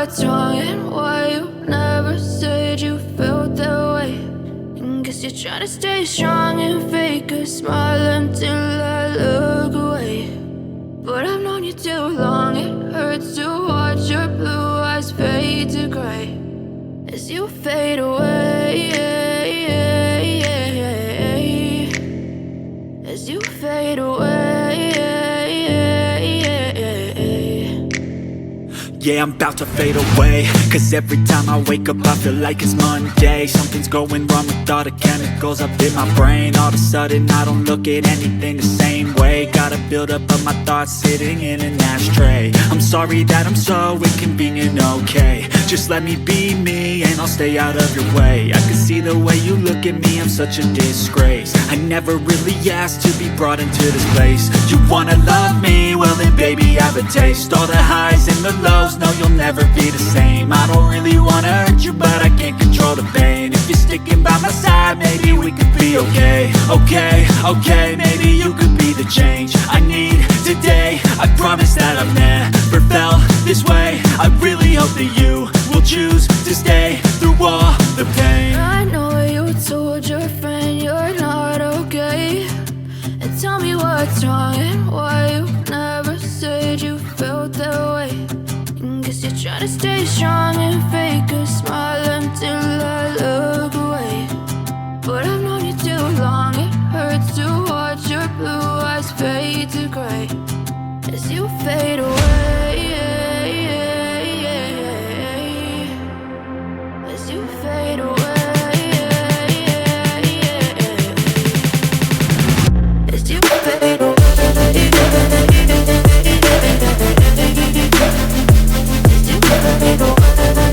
what's wrong and why you never said you felt that way. And guess you're trying to stay strong and fake a smile until I look away. But I've known you too long, it hurts to watch your blue eyes fade to gray as you fade away, as you fade away. Yeah, I'm about to fade away, cause every time I wake up I feel like it's Monday. Something's going wrong with all the chemicals up in my brain. All of a sudden I don't look at anything the same way. Got a build up of my thoughts sitting in an ashtray. I'm sorry that I'm so inconvenient, okay. Just let me be me and I'll stay out of your way. I can see the way you look at me, I'm such a disgrace. I never really asked to be brought into this place. You wanna love me? Well then baby have a taste. All the highs and the lows, no, you'll never be the same. I don't really wanna hurt you, but I can't control the pain. If you're sticking by my side, maybe we could be okay. Okay, maybe you could be the change I need today. I promise that I've never felt this way. I really hope that you will choose to stay through all the pain. I know you told your friend you're not okay, and tell me what's wrong and why you never said you felt that way. Guess you're trying to stay strong and fake a smile until I look away. But I've known you too long, it hurts to watch your blue eyes fade to gray as you fade away, as you fade away, as you fade away.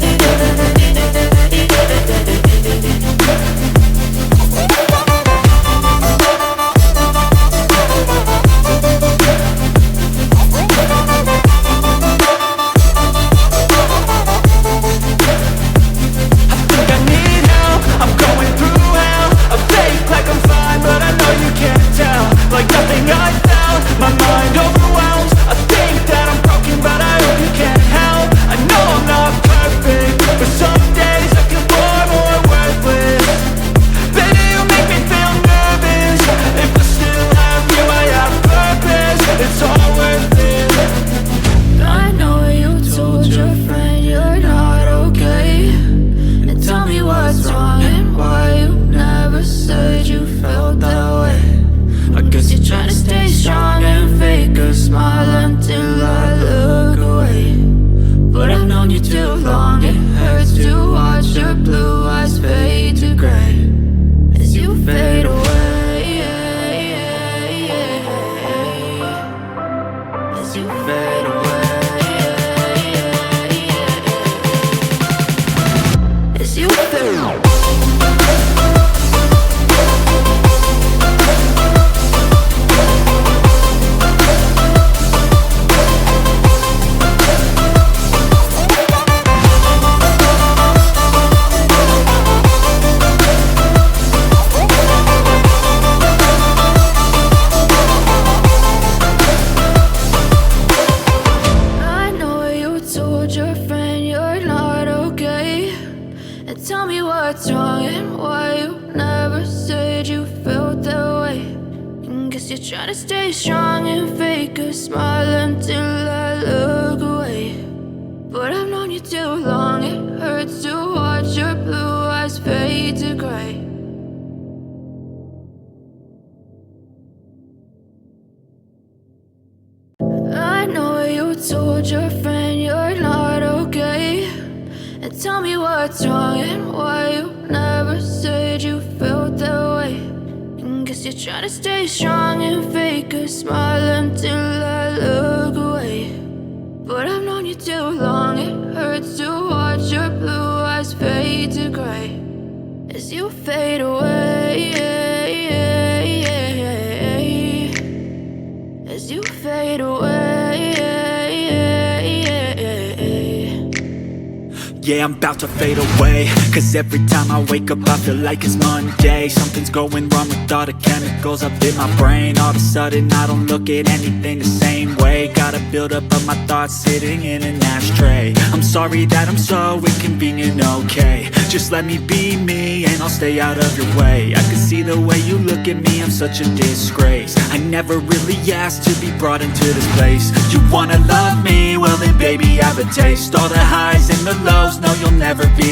Yeah, I'm about to fade away, cause every time I wake up I feel like it's Monday. Something's going wrong with all the chemicals up in my brain. All of a sudden I don't look at anything the same way. Got a build up of my thoughts sitting in an ashtray. I'm sorry that I'm so inconvenient, okay. Just let me be me and I'll stay out of your way. I can see the way you look at me, I'm such a disgrace. I never really asked to be brought into this place. You wanna love me? Well then baby, have a taste. All the highs and the lows, no you'll never be